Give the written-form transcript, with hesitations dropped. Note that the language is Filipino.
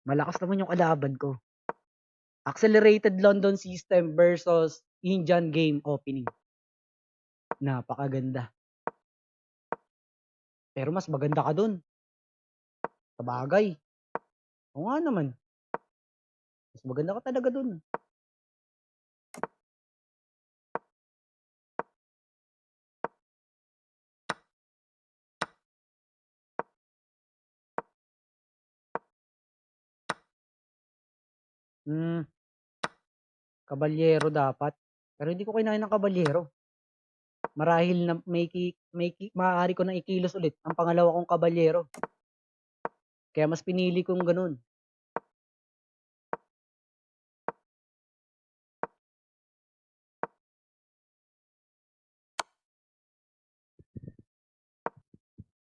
Malakas naman yung kalaban ko. Accelerated London System versus Indian Game Opening. Napakaganda. Pero mas maganda ka dun. Sabagay. Oo nga naman. Mas maganda ka talaga dun. Kabalyero dapat. Pero hindi ko kinain ng kabalyero. Marahil na maaari ko nang ikilos ulit ang pangalawa kong kabalyero. Kaya mas pinili kong ganun.